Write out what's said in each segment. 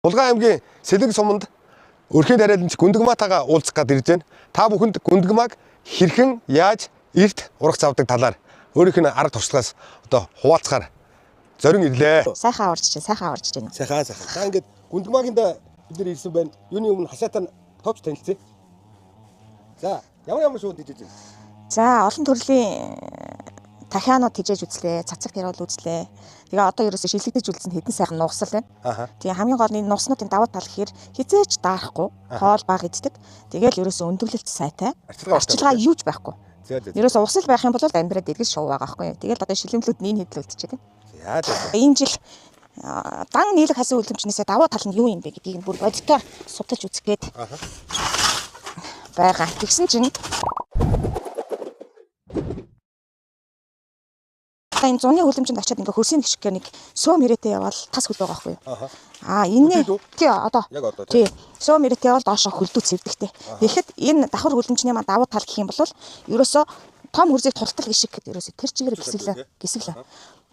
Булган аймгийн Сэлэг суманд өрхийн тариаланч Гүндгмаатайгаа уулзах гээд ирж байна. Та бүхэнд Гүндгмааг хэрхэн яаж эрт урагц авдаг талаар өөрийнх нь арга туршлагаас одоо хуваалцахаар зорин ирлээ. Сайхан аварч байна. Сайхан. За ингээд Гүндгмаагийн да бид нар ирсэн байна. Юуны өмнө хашаатаа товч танилцъя. За, ямар шууд хийж байна? За, олон төрлийн дахианууд хижээж үзлээ, цацаг тэрүүл үзлээ. Тэгээ одоо ерөөсөө шилэгдэж үлдсэн хэдэн сайхан нугсал байна. Тэгээ хамгийн гол нь нугснуудын давуу тал гэхээр хизээч даарахгүй, хоол баг иддэг. Тэгээл ерөөсөө өндөрлөлт сайтай. Арчилгаа юуж байхгүй. Ерөөсөө усал байх юм бол амьдраад идэгж шоу байгаа байхгүй. Тэгээл одоо шилэмлүүд нийн хэдлүүлчихэж байна. Энэ жил дан нийлэг хасаа үлэмжнээсээ давуу тал нь юу юм бэ гэдгийг бүр бодитоор судалж үзэх гээд байгаа. Тэгсэн чинь энэ зуны хөлөмжөнд очиад ингээ хөрсийн гიშгээр нэг сөөм ирээтэй явбал тас хөл байгаа байхгүй юу? Энэ тий одоо тий сөөм ирээтэй явбал доошо хөлдөө цэвдэгтэй. Тэгэхэд энэ давхар хөлөмжний маань давуу тал гэх юм бол ерөөсөө том хөрсийг тултал гიშг гэдэг ерөөсөө тэр чигээр гисгэлээ.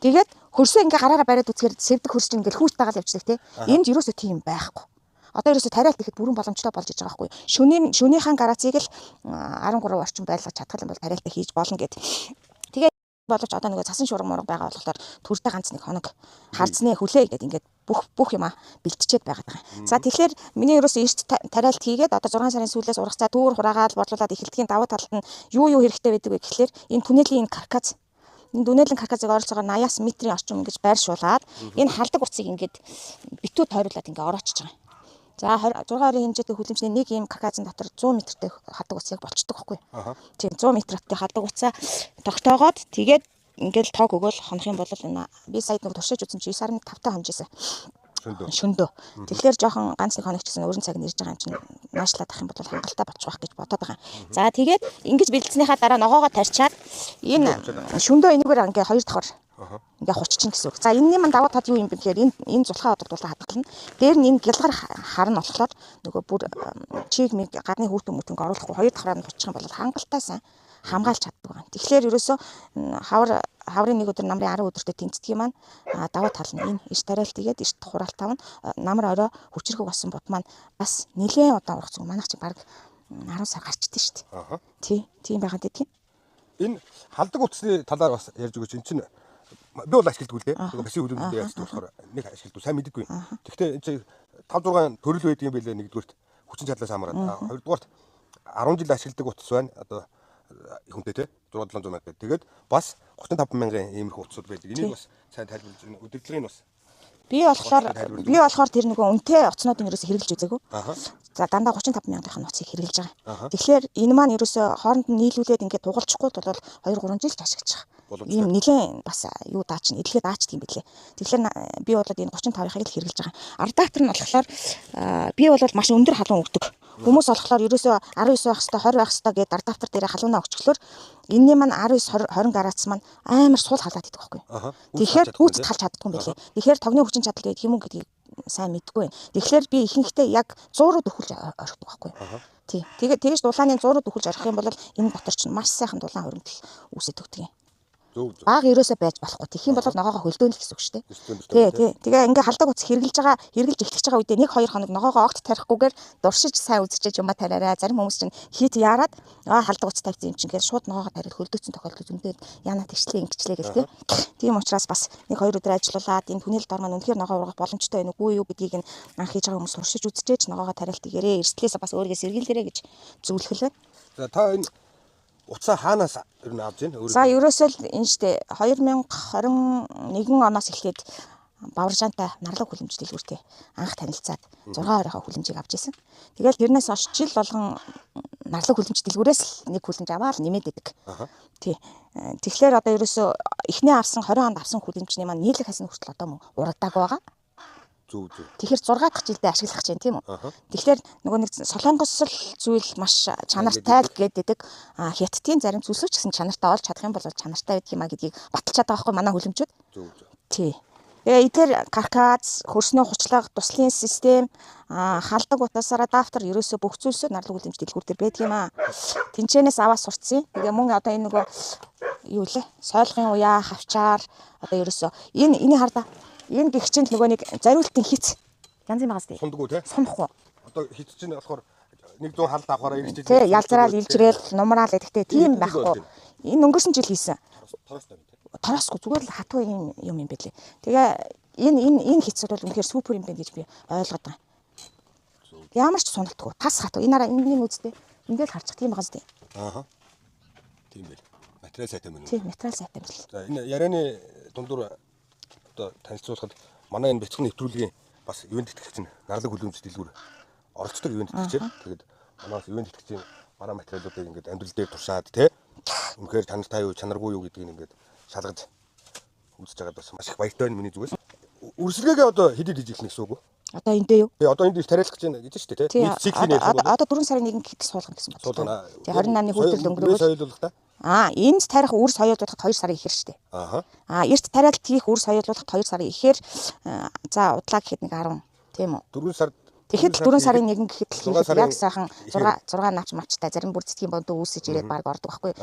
Тэгээд хөрсөө ингээ гараараа бариад үзэхээр цэвдэг хөрс чинь ингээ хүүт дагаал явчихдаг тий. Энд ерөөсөө тийм байхгүй. Одоо ерөөсөө тариалт ихэд бүрэн боломжтой болж иж байгаа байхгүй юу? Шөнийхэн гарацыг л 13 орчим байлгаж чадхал юм бол тариалтаа хийж болно гэд. Боловч одоо нөгөө цасан шуурга мурга байгаа болохоор төрдөө ганц нэг хоног харцны хүлээ гэдэг ингээд бүх юм бэлтчихэд байгаа даа. За тэгэхээр миний ерөөсөө эрт тариалт хийгээд одоо 6 сарын сүүлээс ургацаа дүүр хураагаад борлуулад эхэлдгийн давуу талд нь юу хэрэгтэй байдаг вэ гэхлээр энэ түнэлийн каркас энэ дүнэлэн каркасыг ойролцоогоор 80-аас метрийн орчим ингэж байршуулад энэ халдаг утсыг ингээд битүү тойруулаад ингээд ороочж байгаа. За 6-ын хэмжээтэй хүлэмжний нэг ийм каркасын дотор 100 м-тэй халдаг утсыг болчдөг байхгүй. Тийм 100 м-тэй халдаг утсаа тогтоогоод тэгээд ингээл тоог өгөөл хонох юм бол энэ би сая нэг туршиж үзсэн чи 9.5 таа хонжсэн. Шөндөө. Тэгэхээр жоохон ганц нэг хоног ч гэсэн өрн цаг нэрж байгаа юм чинь наашлаад ах юм бол хангалттай болчих واخ гэж бодоод байгаа. За тэгээд ингэж бэлдснийхаа дараа ногоогоо тарчаад энэ шөндөө энэгээр ингээ хоёр давхар ингээ хуччин гэсэн үг. За энэний мань давуу тал юу юм бэ гэхээр энэ зулхаа одогдуулаа хадгална. Дээр нь энэ гялгар харна болохоор нөгөө бүр чиг миг гадны хүүтэн мөтөнг оруулахгүй хоёр давхраар нь хучих юм бол хангалттай сайн хамгаалж чаддаг байна. Тэгэхээр ерөөсөө хаврын нэг өдөр намрын 10 өдөртөө тэнцдэг юм маань давуу тал нь энэ иш тариалт игээд иш хураалт тавна. Намар орой хүчрхэг болсон бод маань бас нэлээд удаан урах зүг манайх чи баг 10 сар гарчдээ шүү дээ. Тийм байгаад байдгийг. Энэ халдаг утасны талаар бас ярьж өгөөч. Энд чинь би бол ашигладаг үлээ. Нөгөө баси хөлөмжөнд яаж болохоор нэг ашигладаг сайн мэддэггүй. Гэхдээ энэ чинь 5-6 төрөл байдаг юм байлээ нэгдүгürt хүчин чадлаас хамаарат. Хоёрдугаарт 10 жил ашигладаг утас байна. Одоо хүнтэй те 6-700 мянга. Тэгээд бас 35 мянган иймэрхүү утасууд байдаг. Энийг бас сайн тайлбарлаж өгнө. Удирдлагын бас би болохоор тэр нөгөө үнэтэй утаснуудыг ерөөсө хэрэглэж үзээгүй. За дандаа 35 мянган утсыг хэрэглэж байгаа. Тэгэхээр энэ маань ерөөсө хооронд нь нийлүүлээд ингээд дугалчихгүй бол 2-3 жил ашиглаж байгаа. Ийм нэлээд бас юу даач нь эдлгээ даачт юм билээ. Тэгэхээр би болоод энэ 35-ыг л хэрэглэж байгаа. Адаптер нь болохоор би бол маш өндөр халуун өгдөг. Хүмүүс болохоор ерөөсөө 19 байх хэвээр 20 байх хэвээр гэдэг адаптер дээр халуунаа өгчлөөр энэний маань 19 20 градус маань амар суул халаад идэх байхгүй. Тэгэхээр хүүцэд халж чаддгүй юм билээ. Тэгэхээр тогны хүчин чадал гэдэг юм уу гэдгийг сайн мэдгүй байна. Тэгэхээр би ихэнхдээ яг 100-руу дөхүүлж орхидог байхгүй. Тий. Тэгээд тэгэж дулааны 100-руу дөхүүлж орхих юм бол энэ дотор чинь маш сайхан дулаан хөрөмтөл үүсэж өгдөг юм. Баг ерөөсөө байж болохгүй. Тэгэх юм бол ногоогоо хөлдөөнөх гэсэн үг шүү дээ. Тий. Тэгээ ингээ халдаг утас хэрэглэж эхлэж байгаа үедээ 1-2 хоног ногоогоо огт тарихгүйгээр дуршиж сайн үзчихэж юм тараарай. Зарим хүмүүс чинь хит яарад халдаг утас тавьсан юм чинь гээд шууд ногоогоо тариад хөлдөөцсөн тохиолдол зөндөө яна тэгчлээ ингэчлээ гэх тий. Тийм учраас бас 1-2 өдөр ажиллуулад энэ түнэл дор маань үнэхээр ногоо ургах боломжтой байна уу юу гэдгийг анх хийж байгаа хүмүүс туршиж үзчихээж ногоогоо тариалт игээрээ эрсдлээс бас өөрийгөө сэргийлээрэй гэж зөвлөхлөө. За та энэ утсаа хаанаас ер нь авч байна? За ерөөсөө л энэ штэ 2021 оноос эхлээд Баваржаантай нарлаг хүлэмж дэлгүүртэй анх танилцаад 6 оройхоо хүлэмжийг авч ирсэн. Тэгэл тэрнээс хойш жил болгон нарлаг хүлэмж дэлгүүрээс л нэг хүлэмж аваад нэмээд идэг. Тий. Тэгэхээр одоо ерөөсөө эхний авсан 20 онд авсан хүлэмжний маань нийлэг хасны хүртэл одоо урагдаг байгаа. Тэгэхээр 6 дахь жилдээ ашиглах гэж байна тийм үү. Тэгэхээр нөгөө нэг солонгосл зүйл маш чанартай л гэдэг хятадын зарим зүйлсөө ч гэсэн чанартай олж чадах юм бол чанартай байдаг юм а гэдгийг баталж чадбайгаа байхгүй манай хүлэмжүүд. Тий. Тэгээ эдгээр каркас, хөрснөө хучлага, туслын систем, халдаг утасаар адаптер ерөөсөө бүх зүйлсөө нарлаг хүлэмж дэлгүүр дээр байдаг юм а. Тэнчэнээс аваад сурцсан. Тэгээ мөн одоо энэ нөгөө юу лээ? Сойлгын уяа, хавчаар одоо ерөөсөө энэ хардаа энэ гихчэнд нөгөө нэг зариултын хиц Янзын багаас тий. Сундаггүй те. Сунахгүй. Одоо хит чинь болохоор 100 халд авахаараа ирж тий, ялзраал илжрээл нумраал гэхдээ тийм байхгүй. Энэ өнгөрсөн жил хийсэн. Тараасгүй зүгээр л хатуу юм байлээ. Тэгээ энэ хитс бол үнэхээр супер юм байна гэж би ойлгоод байгаа. Ямар ч суналтгүй. Тас хатуу. Энэ араа энгийн үстэй. Эндээ л харчих тийм байгаас тий. Ааха. Тийм байл. Материал сайтай мөн үү? Тий, материал сайтай байл. За энэ ярианы дундуур одоо танилцуулахад манай энэ бяцхан нэвтрүүлгийн бас ивент тэтгэгч нь нарлаг хүлэмж дэлгүүр оролцдог ивент тэтгэгчээр. Тэгээд манаас ивент тэтгэгчийн бараа материалуудыг ингээд амьдрал дээр туршаад тий. Үнэхээр танилтай юу, чанаргүй юу гэдгийг ингээд шалгаж үзэж байгаад бас маш их баяртай байна миний зүгээс. Үрсэлгээгээ одоо хэдий хийж эхлэх гэсэн үг үү? Одоо эндээ юу? Тэгээ одоо энд тариалах гэж байна гэж шүү дээ тий. Нийт циклийн ярьсан бол одоо 4 сарын 1-нд хэд суулгана гэсэн байна. Тэгээ 28-ны хүртэл өнгөрөөл соёлуулах та. Энд тарих үр соёолуулахад 2 сарын ихээр шүү дээ. Эрт тариалт хийх үр соёолуулахад 2 сарын ихээр за удлаа гэхэд нэг 10 тийм үү? 4 сард тэгэхэд 4 сарын 1 гэхэд л хийхэд яг сайхан 6 навч мавчтай зарим бүр цэцгийн бондоо үүсэж ирээд баг ордог байхгүй.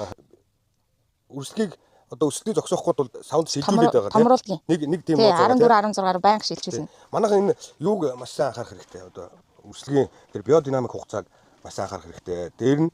Үрсэлгийг одоо өсөлтийг зогсоохгүй бол саунд шилжүүлээд байгаа тийм. Нэг тийм бод байгаа. 14 16-аар байнга шилжүүлнэ. Манайхан энэ юуг маш сайн анхаарах хэрэгтэй. Одоо үрсэлгийн тэр биодинамик хугацааг маш сайн анхаарах хэрэгтэй. Дээр нь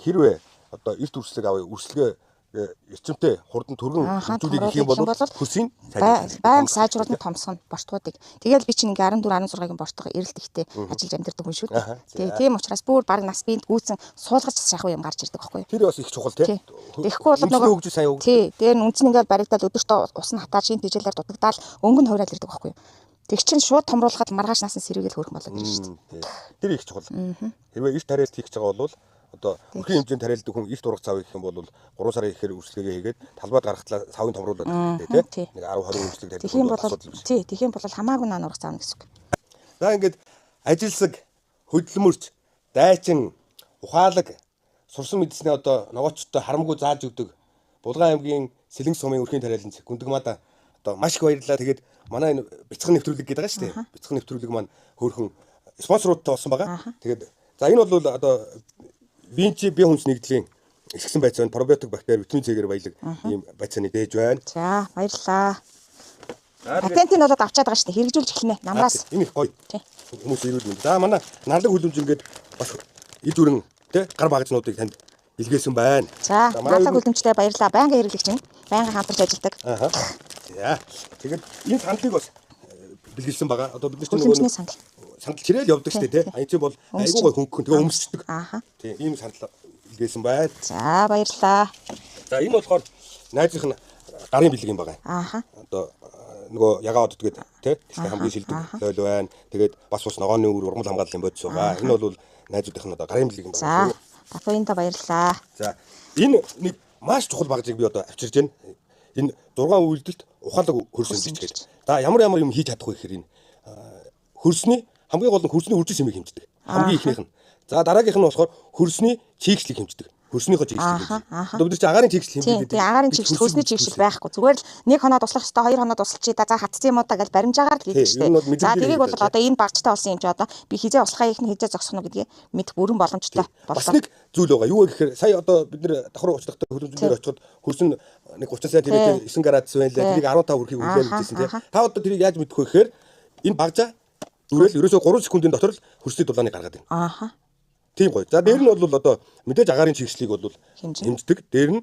хэрвээ одоо эрт үрсэлэг авъя үрсэлгээ эрчимтэй хурдан түргэн хөгжүүлэх гэх юм бол хөрсийн байнга сайжруулна томсгоно бортгуудыг. Тэгэл би чинь ингээ 14 16-гийн бортгоо эрэлт ихтэй ажиллаж амьдардаг хүн шүү дээ. Тийм учраас бүр баг нас биед гүйцэн суулгаж шахах юм гарч ирдэг байхгүй юу? Тэр бас их чухал тийм. Тэгэхгүй бол нөгөө хөгжиж сайн юу? Тий. Дээр нь үнцэн ингээ баригдаад өдөртөө усан хатаа шин тэжээлээр дутагдаал өнгө нь хуурал ирдэг байхгүй юу? Тэг чин шууд томруулахад маргааш насан сэргээл хөрөх болоод ирж шүү дээ. Тэр их чухал. Хэрвээ эрт тариалт хийх гэж байгаа бол одоо өрхийн хэмжээнд тариалдаг хүн эрт ургац авъя гэх юм бол 3 сарын ихээр үрсэлгээ хийгээд талбайд гаргахлаа савын томруулаад тий. Нэг 10 20 үрсэлэг тариалдаг. Тэгэх юм бол хамаагүй наан ургац аавна гэсэн үг. За ингээд ажилсаг, хөдөлмөрч, дайчин, ухаалаг сурсан мэдснээ одоо ногоочтой харамгүй зааж өгдөг. Булган аймгийн Сэлэнг сумын өрхийн тариаланч Гүндэгмаада одоо маш их баярлалаа. Тэгээд манай энэ бяцхан нэвтрүүлэг гэдэг байгаа шүү дээ. Бяцхан нэвтрүүлэг маань хөөрхөн спонсоруудтай болсон байгаа. Тэгээд за энэ бол одоо би хүнс нэгдлийн эсгсэн байцаа пробиотик бактери витамин С-гээр баялаг ийм байцааны дээж байна. За баярлалаа. Патентийг болоод авчаад байгаа шүү дээ. Хэрэгжүүлж эхэлнэ. Намраас. Энэ их гоё. Хүмүүс ирүүл юм. За манай нарлаг хүлэмж ингээд бас ид үрэн тий гар багажнуудыг танд илгээсэн байна. За нарлаг хүлэмжтэй баярлалаа. Байнгын хэрэглэгч нь байнгын хамтарч ажилладаг. За тэгээд энэ сандлыг бас бэлгэлсэн байгаа. Одоо бид нэг сандал чирээл явдаг шүү дээ тий. Аян чи бол айгүй гой хөнгөн тэгээ өмсчдэг. Тий ийм сандал илгээсэн байна. За баярлалаа. За энэ болохоор найзынх нь гарын бэлэг юм байгаа. Одоо нөгөө ягаа одод тэгээд тий хамгийн шилдэг хойл байна. Тэгээд бас ногооны үр урмал хамгааллын бодис байгаа. Энэ бол найзуудынх нь одоо гарын бэлэг юм байна. За Батуйнда баярлалаа. За энэ нэг маш чухал багжийг би одоо авчирж байна. Энэ 6 үйлдэлт ухаалаг хөрс хэмжиж гэж. За ямар юм хийж чадахгүй гэхээр энэ хөрсний хамгийн гол нь хөрсний үржил сэмийг хэмждэг. Хамгийн ихнийх нь. За дараагийнх нь болохоор хөрсний чийгслийг хэмждэг. Хөрснийхөө чийгслийг. Одоо бид нар чи агаарын чийгсэл хэмждэг. Тийм агаарын чийгсэл хөрсний чийгсэл байхгүй. Зүгээр л нэг хоноо туслах хэвээр 2 хоноо тусалчий да. За хатцсан юм уу да гэж баримжаагаар л хийдэг шүү дээ. За тэрийг бол одоо энэ багцтай болсон юм чи одоо би хизээ услахаа ихний хизээ зогсох нь гэдгийг мэдэх бүрэн боломжтой боллоо. Бас нэг зүйл байгаа. Юу вэ гэхээр сая одоо бид нар давхар уучлахтай хөрөмжлөөр очиход хөрсөн нэг 30 сая тэрэг 9 градус байлаа. Тэрийг 15 хүрэхийг үлээн гэжсэн тийм. Та одоо тэрийг яаж мэдэх вэ гэхээр энэ багжаа дүрэл ерөөсөө 3 секундын дотор л хөрсний дулааныг гаргаад байна. Тийм гоё. За дээр нь бол одоо мэдээж агаарын чийгслийг бол хэмждэг. Дээр нь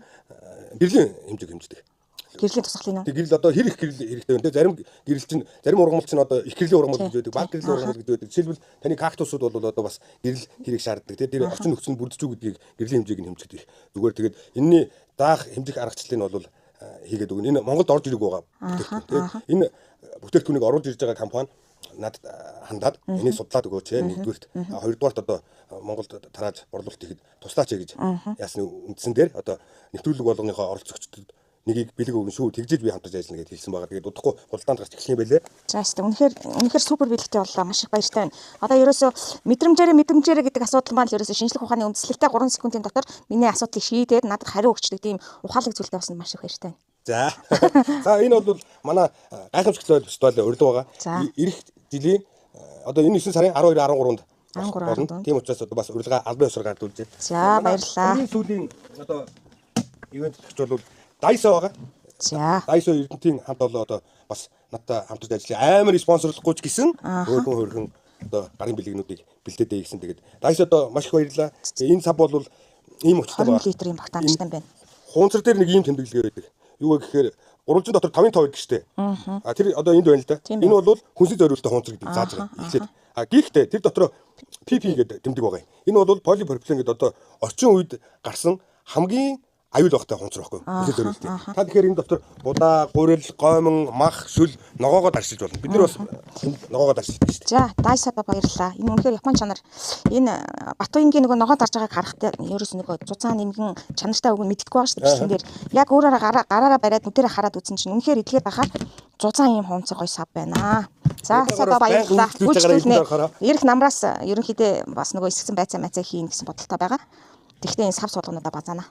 гэрлийн хэмжээг хэмждэг. Гэрлийн тусгалын нь. Гэрэл одоо хэр их гэрэл хэрэгтэй вэ? Зарим гэрэл чинь зарим ургамал чинь одоо их гэрлийн ургамал гэж байдаг. Баг гэрлийн ургамал гэдэг байдаг. Жишээлбэл таны кактусууд бол одоо бас гэрэл хэрэг шаарддаг. Тэр орчин нөхцөл нь бүрдэж үү гэдгийг гэрлийн хэмжээг нь хэмждэг. Зүгээр тэгээд энэний даах хэмжих аргачлалыг нь бол хийгээд өгнө. Энэ Монголд орж ирэх байгаа бүтээгдэхүүн. Энэ бүтээгдэхүүнийг оруулж ирж байгаа компани надад хандаад энийг судлаад өгөөч нэгдүгээрт хоёрдугаарт одоо Монголд тарааж борлуулалт хийхэд туслаач гэж яасны үндсэн дээр одоо нэвтрүүлэг болгоныхоо оролцогчдод нэгийг бэлэг өгнө шүү тэгжээж би хамтарч ажиллана гэж хэлсэн байгаа. Тэгээд удахгүй худалдаанд гарч эхлэх юм байлээ. За үнэхээр супер бэлэгтэй боллоо. Маш их баяртай байна. Одоо ерөөсөө мэдрэмжээрээ гэдэг асуудал маань ерөөсөө шинжлэх ухааны үндслэлтэй 3 секундын дотор миний асуудлыг шийдээд надад хариу өгчдөг тийм ухаалаг зүйлтэй болсон маш их баяртай байна. За. За энэ бол манай гайхамшигтай фестиваль урилга байгаа. Ирэх жилийн одоо энэ 9 сарын 12 13-нд тийм учраас одоо бас урилга албан ёсоор гардуулж байна. За баярлалаа. Энэ сүүлийн одоо ивент гэж бол Дайсо байгаа. За. Дайсо Эрдэнтийн хамт олон одоо бас надтай хамтарч ажиллая. Амар спонсорлохгүй ч гэсэн хөөрхөн одоо гарын бэлгэнүүдийг бэлдээдэй гэсэн. Тэгээд дайс одоо маш их баярлалаа. Энэ сав бол ийм өчтэй байна. 20 литрийн багтаамжтай байна. Хуунцар дээр нэг ийм тэмдэглэгээ байдаг. Юу гэхээр гурвалжин дотор 5-5 гэдэг штэ. Тэр одоо энд байна л да. Энэ бол хүнсний зориулалттай хуунцар гэдэг зааж байгаа. Эхлээд. Гэхдээ тэр дотор PP гэдэг тэмдэг байгаа юм. Энэ бол полипропилен гэдэг одоо орчин үед гарсан хамгийн аюул багтай хуунцар байхгүй. Хүнсний зориулалттай. Та тэгэхээр энэ дотор будаа, гурил, гомон, мах, шүл ногоогоо даршилж болно. Бид нар бас ногоогоо даршилдаг штэ. За, дайсада баярлалаа. Энэ үнэхээр Японы чанар. Энэ Батуингийн нөгөө ногоо дарж байгааг харахтай ерөөс нөгөө зузаан нэмгэн чанартай үг нь мэддэггүй байгаа шүү дээ. Бичлэн дээр яг өөрөөрөө гараараа бариад нүдэрээ хараад үзсэн чинь үнэхээр эдгээр байхаар зузаан юм хуунцаг гой сав байна. За, сада баярлалаа. Үйлчлүүлнэ. Ирэх намраас ерөнхийдөө бас нөгөө эсгсэн байцаа хийн гэсэн бодолтой байгаа. Тэгэхдээ энэ сав суулгануудаа базаана.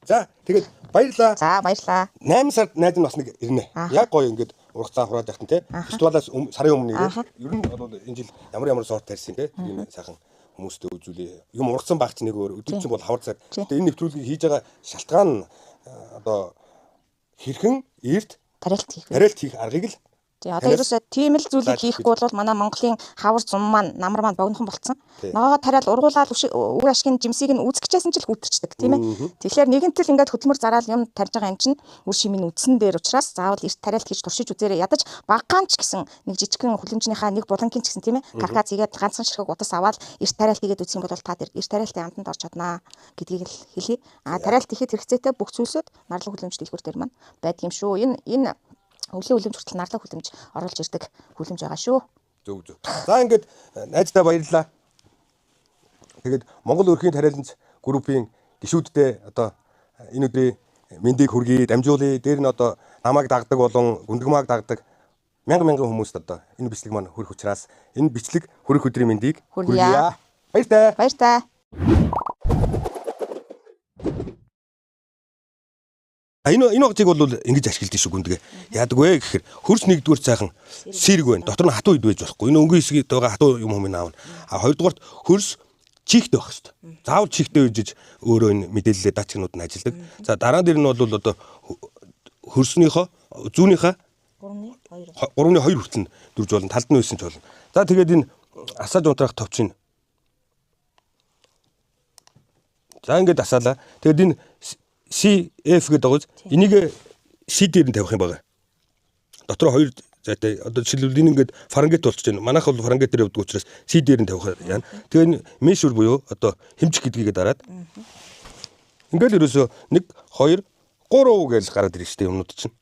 За, тэгээд баярлалаа. За, баярлалаа. 8 сард найз нь бас нэг ирнэ. Яг гоё ингээд ургацаа хурааж яхтан те. Фестивалаас сарын өмнө ирээ. Ер нь бол энэ жил ямар сорт тарьсан те. Энэ сайхан хүмүүстэй үзүүлээ. Юм ургацсан баг ч нэг өөр. Өдөр чинь бол хавар цаг. Тэгээд энэ нэвтрүүлгийг хийж байгаа шалтгаан нь одоо хэрхэн эрт тариалт хийх аргыг л одоо ерөөсөө тийм л зүйлийг хийхгүй бол манай Монголын хавар зум маань намар маань богинохон болцсон. Ногоогоо тариал ургуулаад үр ашигын жимсийг нь үүсгэжсэн ч л хөвтөрчдөг тийм ээ. Тэгэхээр нэгэнтэл ингээд хөдөлмөр зараад юм тарьж байгаа юм чинь үр шимийн үдсэн дээр учраас заавал эрт тариалт хийж туршиж үзээрэй. Ядаж багаан ч гэсэн нэг жижигхэн хүлэмжнийхаа нэг булангийн ч гэсэн тийм ээ. Каркас игээд ганцхан ширхэг удас аваад эрт тариалт хийгээд үзэх юм бол та эрт тариалтын амтанд орж чаднаа гэдгийг л хэлье. Тариалт хийхэд хэрэгцээтэй бүх зүйлсүүд нарлаг хүлэмж дэлгүүр дээр маань байдаг юм шүү. Энэ өвлийн хүлэмж хүртэл нарлаг хүлэмж оруулж ирдэг хүлэмж байгаа шүү. Зөв. За ингээд найздаа баярлалаа. Тэгээд Монгол өрхийн тариаланч группийн гишүүдтэй одоо энэ өдрийн мэндийг хүргэе, дамжуулъя. Дээр нь одоо намайг дагдаг болон гүндгмааг дагдаг мянган хүмүүст одоо энэ бичлэг маань хүрэх учраас энэ бичлэг хүрэх өдрийн мэндийг хүргье. Баяртай. Энэ багцыг бол ингэж ашиглаж шүү гүндэгэ. Яадаг вэ гэхээр хөрс нэгдүгээр цайхан сэрэг байна. Дотор нь хатуу ид байж болохгүй. Энэ өнгөн хэсгийг байгаа хатуу юм аавна. Хоёрдугаарт хөрс чихтэй байх хэрэгтэй. Заавал чихтэй үжиж өөрөө энэ мэдээлэлээ датчнууд нь ажилладаг. За дараа дээр нь бол одоо хөрснийхөө зүүнийхээ 3-2 хүртэл дүрж болно. Талд нь үйсэн ч болно. За тэгээд энэ асааж унтраах товч нь. За ингэж асаалаа. Тэгээд энэ CF гэдэг байгаа. Энийг C дээр нь тавих юм байна. Дотор 2 зайтай одоо жишээлбэл энэ ингээд фарангет болчихж байна. Манайх бол фарангет дээр явдаг учраас C дээр нь тавих яана. Тэгээ мешүр буюу одоо хэмжих гэдгийг дараад ингээд ерөөсөө 1 2 3 гэж гараад ирж штэ юмнууд чинь.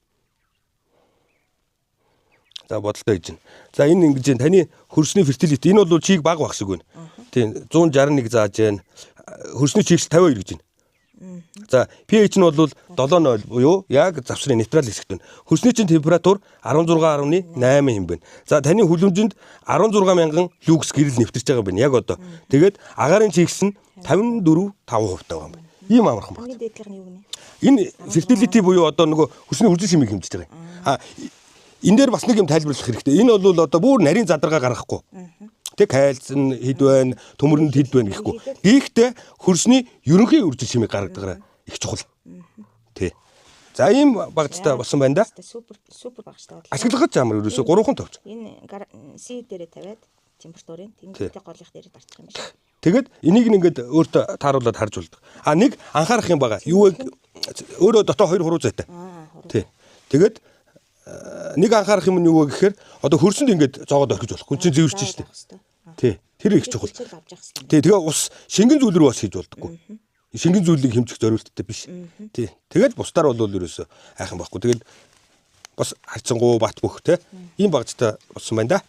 За бодолтой гэж байна. За энэ ингэж таны хөрсний фертилити энэ бол чийг бага баг шиг байна. Тийм 161 зааж байна. Хөрсний чигсэл 52 гэж байна. За pH нь бол 7.0 буюу яг завсрын нейтрал хэсэгт байна. Хөрсний чинь температур 16.8 хэм байна. За таны хүлэмжинд 16,000 люкс гэрэл нэвтэрч байгаа юм байна. Яг одоо. Тэгээд агаарын чигс нь 54.5% байгаа юм байна. Ийм амархан байна. Энэ fertility буюу одоо нөгөө хөрсний хүржил шимийг хэмжиж байгаа юм. Энэ дээр бас нэг юм тайлбарлах хэрэгтэй. Энэ бол одоо бүр нарийн задаргаа гаргахгүй. Тэг кальц нь хэд байна, төмөрөнд хэд байна гэхгүй. Гэхдээ хөрсний ерөнхий үржил шимийг гаргадаг их чухал. Тий. За ийм багцтай болсон байна да. Супер багцтай. Ашиглах ямар ерөөсө 3хан товч. Энэ C дээрээ тавиад температурын тэнгистэй голынх дээр дарчих юм байна. Тэгэд энийг ингээд өөртөө тааруулаад харж болдог. Нэг анхаарах юм байгаа. Юу вэ? Өөрөө дотоо 2 хуруу зайтай. Тий. Тэгэд нэг анхаарах юм нь юу вэ гэхээр одоо хөрсөнд ингээд зоогоод орхиж болохгүй. Хүн чинь зэвэрч штэ. Тий. Тэр их чухал. Тий. Тэгээ ус шингэн зүйл рүү бас хийж болдоггүй. Шингэн зүйлийг хэмжих зориулттай биш. Тий. Тэгээд бусдаар бол ерөөсөө айхан байхгүй. Тэгээд бас харьцангуй бат бөх те ийм багцтай болсон байна да.